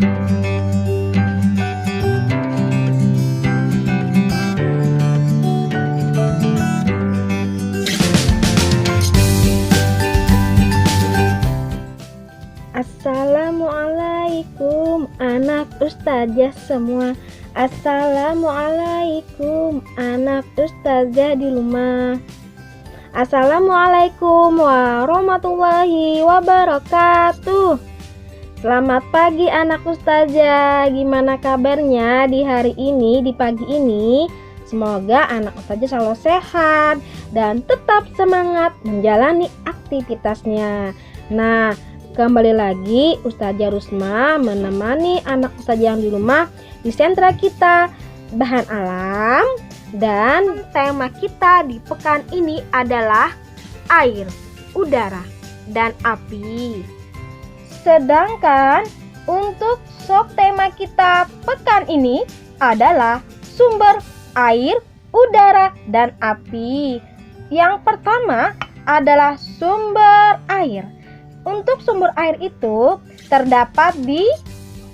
Assalamualaikum anak ustazah semua. Assalamualaikum anak ustazah di rumah. Assalamualaikum warahmatullahi wabarakatuh. Selamat pagi anak ustazah. Gimana kabarnya di hari ini, di pagi ini? Semoga anak ustazah selalu sehat dan tetap semangat menjalani aktivitasnya. Nah, kembali lagi Ustazah Rusma menemani anak ustazah yang di rumah di sentra kita bahan alam, dan tema kita di pekan ini adalah air, udara, dan api. Sedangkan untuk subtema kita pekan ini adalah sumber air, udara, dan api. Yang pertama adalah sumber air. Untuk sumber air itu terdapat di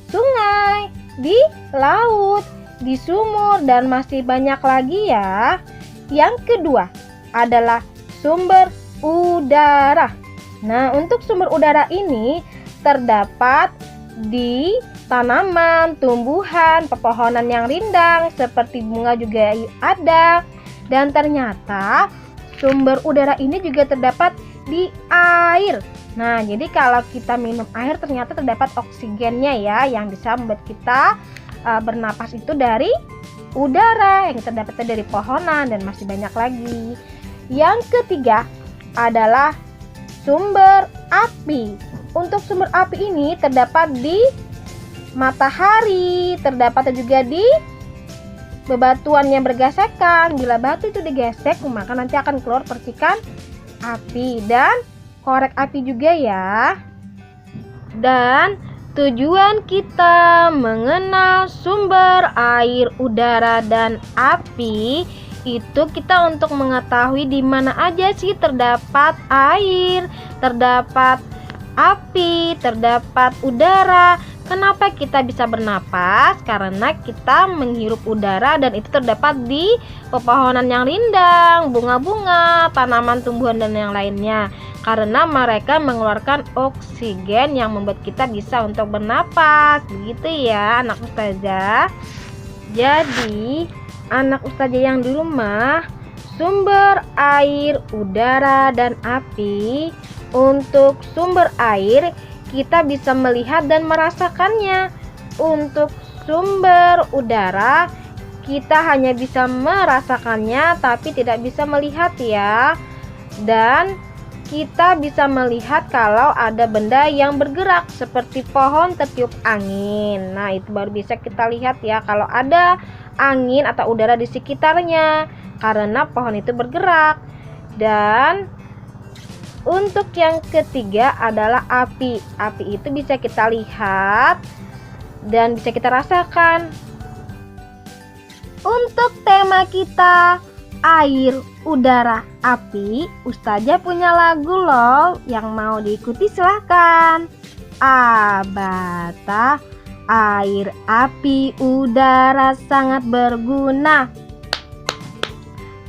sungai, di laut, di sumur, dan masih banyak lagi ya. Yang kedua adalah sumber udara. Nah, untuk sumber udara ini terdapat di tanaman, tumbuhan, pepohonan yang rindang seperti bunga juga ada. Dan ternyata sumber udara ini juga terdapat di air. Nah, jadi kalau kita minum air ternyata terdapat oksigennya ya, yang bisa membuat kita bernapas itu dari udara yang terdapat dari pohonan dan masih banyak lagi. Yang ketiga adalah sumber api. Untuk sumber api ini terdapat di matahari, terdapat juga di bebatuan yang bergesekan. Bila batu itu digesek, maka nanti akan keluar percikan api dan korek api juga ya. Dan tujuan kita mengenal sumber air, udara, dan api itu kita untuk mengetahui di mana aja sih terdapat air, terdapat api, terdapat udara. Kenapa kita bisa bernapas? Karena kita menghirup udara dan itu terdapat di pepohonan yang rindang, bunga-bunga, tanaman, tumbuhan, dan yang lainnya. Karena mereka mengeluarkan oksigen yang membuat kita bisa untuk bernapas. Begitu ya anak ustazah. Jadi anak ustazah yang di rumah, sumber air, udara, dan api. Untuk sumber air kita bisa melihat dan merasakannya. Untuk sumber udara kita hanya bisa merasakannya tapi tidak bisa melihat ya. Dan kita bisa melihat kalau ada benda yang bergerak seperti pohon tertiup angin. Nah, itu baru bisa kita lihat ya kalau ada angin atau udara di sekitarnya karena pohon itu bergerak. Dan untuk yang ketiga adalah api. Api itu bisa kita lihat dan bisa kita rasakan. Untuk tema kita air, udara, api, ustazah punya lagu loh yang mau diikuti silahkan. Abata, air, api, udara sangat berguna.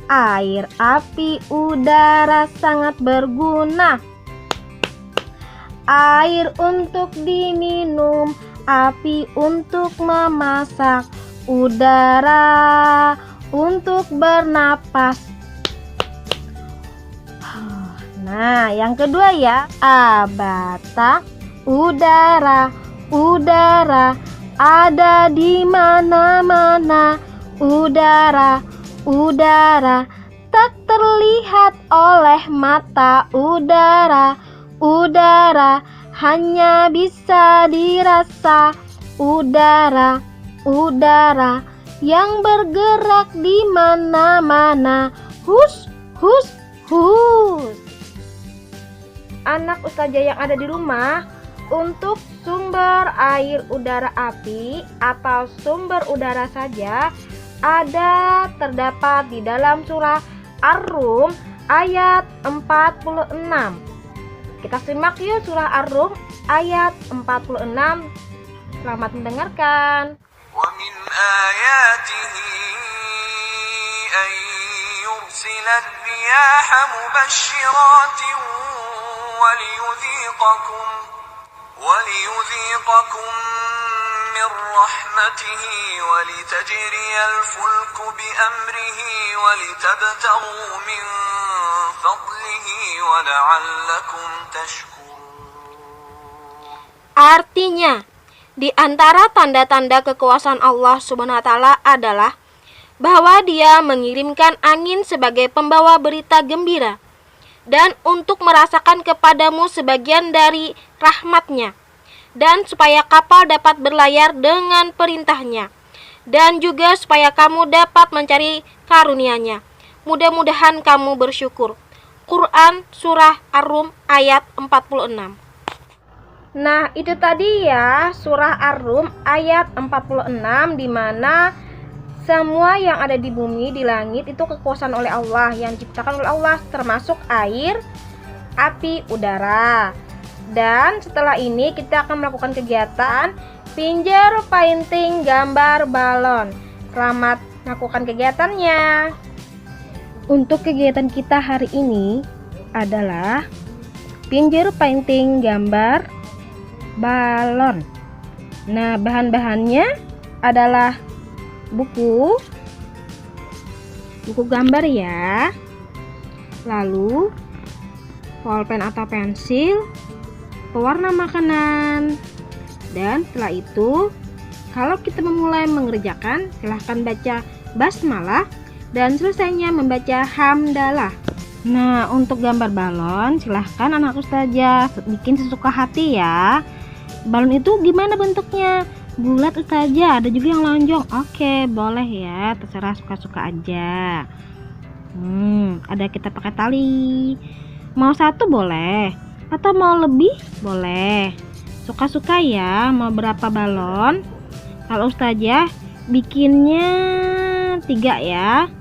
Air, api, udara sangat berguna. Air untuk diminum, api untuk memasak, udara untuk bernapas. Nah, yang kedua ya, abata, udara, udara ada di mana-mana. Udara, udara tak terlihat oleh mata. Udara, udara hanya bisa dirasa. Udara, udara yang bergerak di mana-mana. Hus, hus, hus. Anak ustazah yang ada di rumah, untuk sumber air, udara, api atau sumber udara saja ada terdapat di dalam surah Ar-Rum ayat 46. Kita simak yuk surah Ar-Rum ayat 46. Selamat mendengarkan. ومن آياته أن يرسل الرياح مبشرات وليذيقكم من رحمته ولتجري الفلك بأمره ولتبتغوا من فضله ولعلكم تشكرون. Artinya, di antara tanda-tanda kekuasaan Allah Subhanahu wa taala adalah bahwa Dia mengirimkan angin sebagai pembawa berita gembira dan untuk merasakan kepadamu sebagian dari rahmat-Nya, dan supaya kapal dapat berlayar dengan perintahnya, dan juga supaya kamu dapat mencari karunia-Nya. Mudah-mudahan kamu bersyukur. Quran Surah Ar-Rum ayat 46. Nah, itu tadi ya surah Ar-Rum ayat 46, di mana semua yang ada di bumi, di langit itu kekuasaan oleh Allah, yang diciptakan oleh Allah, termasuk air, api, udara. Dan setelah ini kita akan melakukan kegiatan pinjer, painting, gambar, balon. Selamat melakukan kegiatannya. Untuk kegiatan kita hari ini adalah pinjer, painting, gambar, balon. Nah, bahan-bahannya adalah buku gambar ya, lalu pulpen atau pensil, pewarna makanan. Dan setelah itu, kalau kita memulai mengerjakan, silahkan baca basmalah dan selesainya membaca hamdalah. Nah, untuk gambar balon, silahkan anak ustazah bikin sesuka hati ya. Balon itu gimana bentuknya? Bulat ustazah, ada juga yang lonjong. Oke, boleh ya, terserah suka-suka aja. Ada kita pakai tali. Mau satu boleh, atau mau lebih boleh. Suka-suka ya, mau berapa balon. Kalau ustazah bikinnya 3 ya.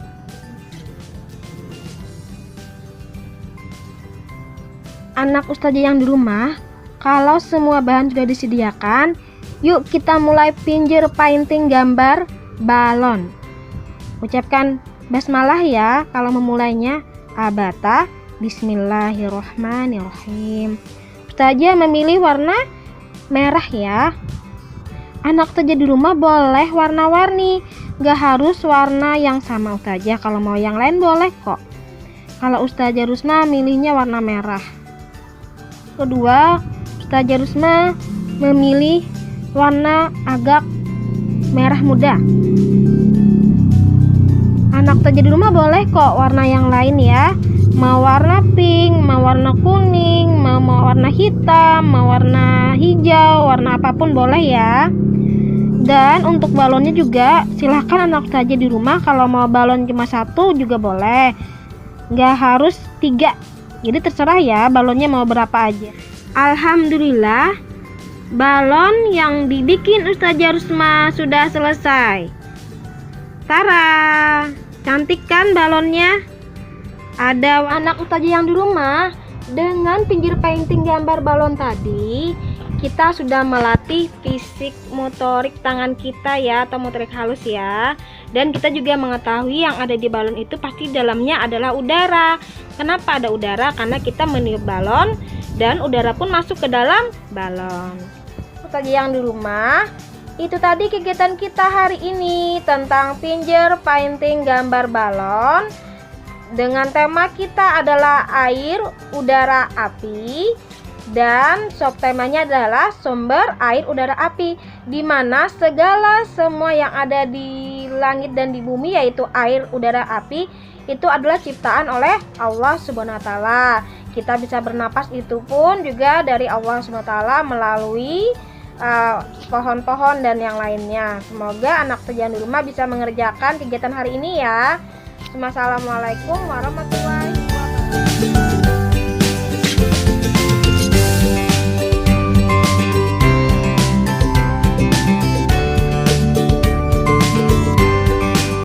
Anak ustazah yang di rumah, kalau semua bahan sudah disediakan, yuk kita mulai pinjer, painting, gambar, balon. Ucapkan basmalah ya kalau memulainya. Abata, bismillahirrohmanirrohim. Ustazah memilih warna merah ya. Anak ustazah di rumah boleh warna-warni, gak harus warna yang sama ustazah. Kalau mau yang lain boleh kok. Kalau ustazah Rusma milihnya warna merah. Kedua, ustazah Rusma memilih warna agak merah muda. Anak ustazah di rumah boleh kok warna yang lain ya. Mau warna pink, mau warna kuning, mau warna hitam, mau warna hijau, warna apapun boleh ya. Dan untuk balonnya juga silahkan anak ustazah di rumah, kalau mau balon cuma 1 juga boleh, gak harus 3. Jadi terserah ya balonnya mau berapa aja. Alhamdulillah, balon yang dibikin Ustazah Rusma sudah selesai. Tara, cantik kan balonnya? Ada anak ustazah yang di rumah. Dengan pinjer, painting, gambar balon tadi, kita sudah melatih fisik motorik tangan kita ya, atau motorik halus ya. Dan kita juga mengetahui yang ada di balon itu pasti dalamnya adalah udara. Kenapa ada udara? Karena kita meniup balon dan udara pun masuk ke dalam balon. Ustazah yang di rumah, itu tadi kegiatan kita hari ini tentang pinjer, painting, gambar balon. Dengan tema kita adalah air, udara, api. Dan subtemanya adalah sumber air, udara, api, di mana semua yang ada di langit dan di bumi, yaitu air, udara, api, itu adalah ciptaan oleh Allah Subhanahu wa taala. Kita bisa bernapas itu pun juga dari Allah Subhanahu wa taala melalui pohon-pohon dan yang lainnya. Semoga anak ustazah di rumah bisa mengerjakan kegiatan hari ini ya. Assalamualaikum warahmatullahi wabarakatuh.